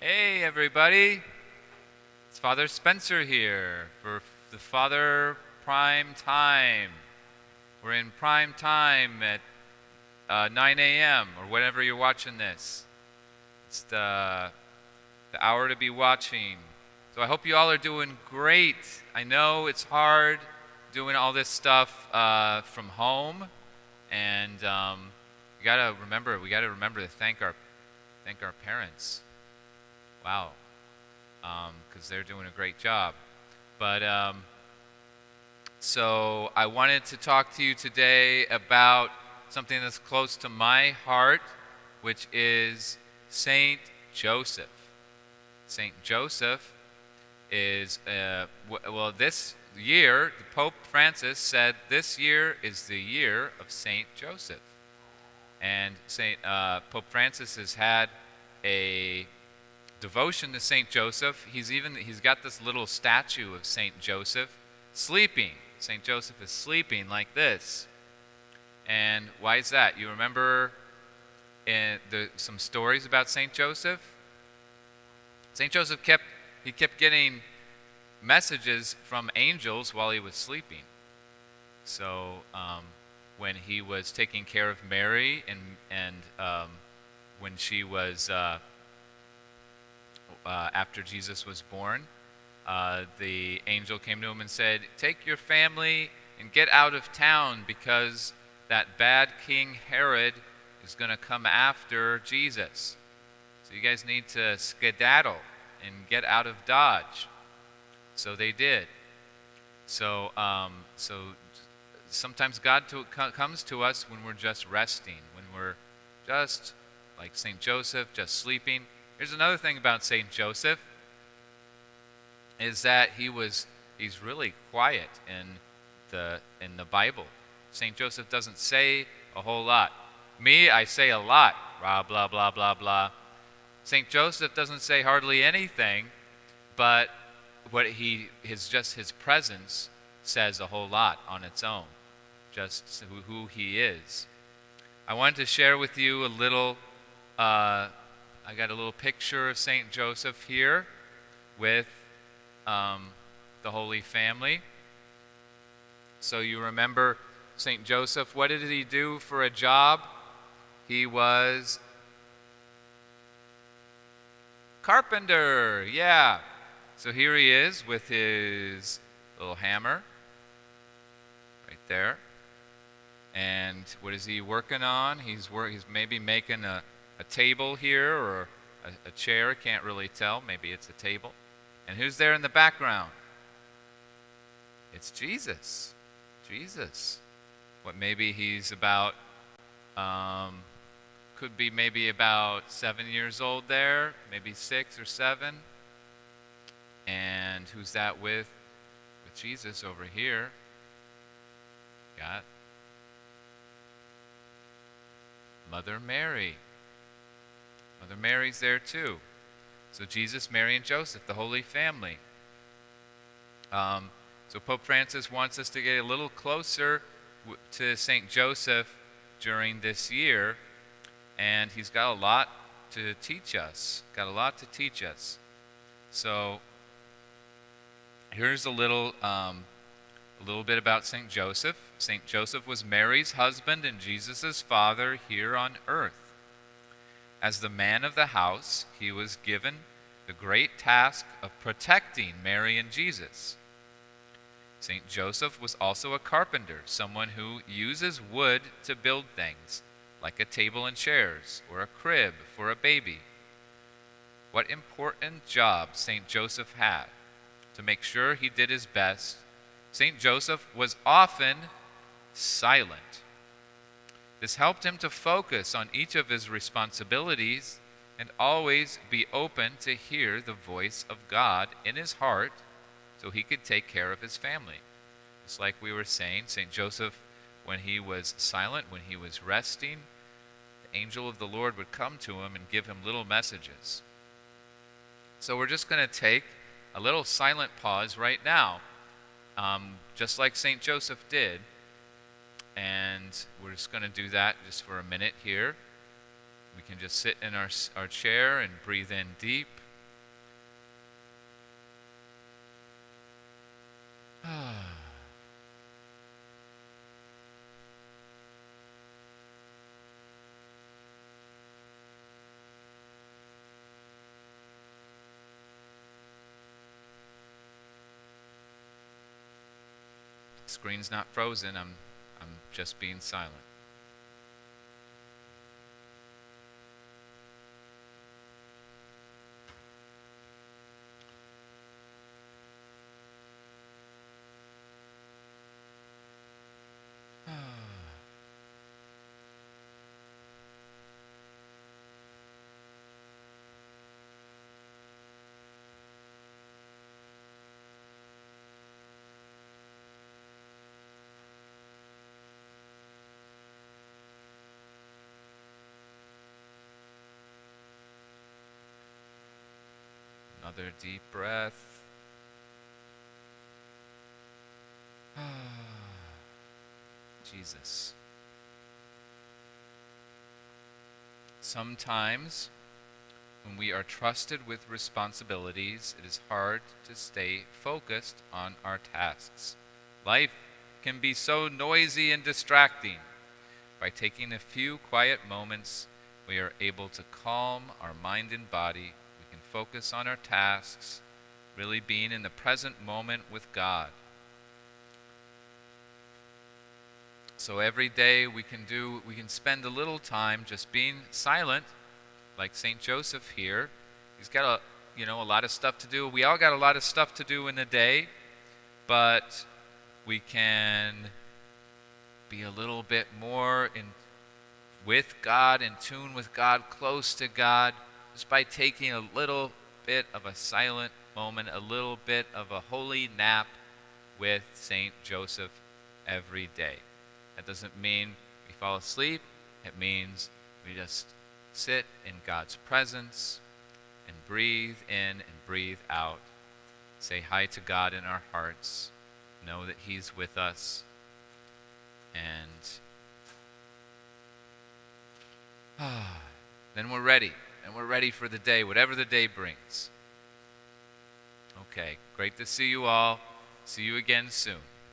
Hey, everybody. It's Father Spencer here for the Father Prime Time. We're in prime time at 9 a.m. or whenever you're watching this. It's the hour to be watching. So I hope you all are doing great. I know it's hard doing all this stuff from home, and we gotta remember to thank our parents. Wow, because they're doing a great job. But so I wanted to talk to you today about something that's close to my heart, which is Saint Joseph. Saint Joseph is, this year, the Pope Francis said this year is the year of Saint Joseph. And Pope Francis has had a devotion to Saint Joseph. He's got this little statue of Saint Joseph sleeping. Saint Joseph is sleeping like this. And why is that? You remember some stories about Saint Joseph? Saint Joseph kept getting messages from angels while he was sleeping. So when he was taking care of Mary and when she was after Jesus was born, the angel came to him and said, "Take your family and get out of town because that bad King Herod is going to come after Jesus. So you guys need to skedaddle and get out of Dodge." So they did. So sometimes God comes to us when we're just resting, when we're just like Saint Joseph, just sleeping. Here's another thing about Saint Joseph, is that he's really quiet in the Bible. Saint Joseph doesn't say a whole lot. Me, I say a lot. Blah blah blah blah blah. Saint Joseph doesn't say hardly anything, but his presence says a whole lot on its own, just who he is. I wanted to share with you a little. I got a little picture of Saint Joseph here with the Holy Family. So you remember Saint Joseph, what did he do for a job? He was carpenter, yeah. So here he is with his little hammer right there. And what is he working on? He's maybe making a table here or a chair, can't really tell. Maybe it's a table. And who's there in the background? It's Jesus. Jesus. What, maybe he's about, could be maybe about 7 years old there, maybe 6 or 7. And who's that with? With Jesus over here. Got Mother Mary. Mother Mary's there too. So Jesus, Mary, and Joseph, the Holy Family. So Pope Francis wants us to get a little closer to Saint Joseph during this year, and he's got a lot to teach us. So here's a little bit about Saint Joseph. Saint Joseph was Mary's husband and Jesus' father here on earth. As the man of the house, he was given the great task of protecting Mary and Jesus. Saint Joseph was also a carpenter, someone who uses wood to build things, like a table and chairs, or a crib for a baby. What important job Saint Joseph had. To make sure he did his best, Saint Joseph was often silent. This helped him to focus on each of his responsibilities and always be open to hear the voice of God in his heart so he could take care of his family. Just like we were saying, St. Joseph, when he was silent, when he was resting, the angel of the Lord would come to him and give him little messages. So we're just going to take a little silent pause right now, just like St. Joseph did. And we're just going to do that just for a minute here. We can just sit in our chair and breathe in deep Screen's not frozen. I'm just being silent. Another deep breath. Jesus. Sometimes, when we are trusted with responsibilities, it is hard to stay focused on our tasks. Life can be so noisy and distracting. By taking a few quiet moments, we are able to calm our mind and body. We can focus on our tasks, really being in the present moment with God. So every day we can spend a little time just being silent, like St. Joseph here. He's got a lot of stuff to do. We all got a lot of stuff to do in a day, but we can be a little bit more with God, in tune with God, close to God, just by taking a little bit of a silent moment, a little bit of a holy nap with St. Joseph every day. That doesn't mean we fall asleep. It means we just sit in God's presence and breathe in and breathe out. Say hi to God in our hearts. Know that He's with us. And then we're ready. And we're ready for the day, whatever the day brings. Okay, great to see you all. See you again soon.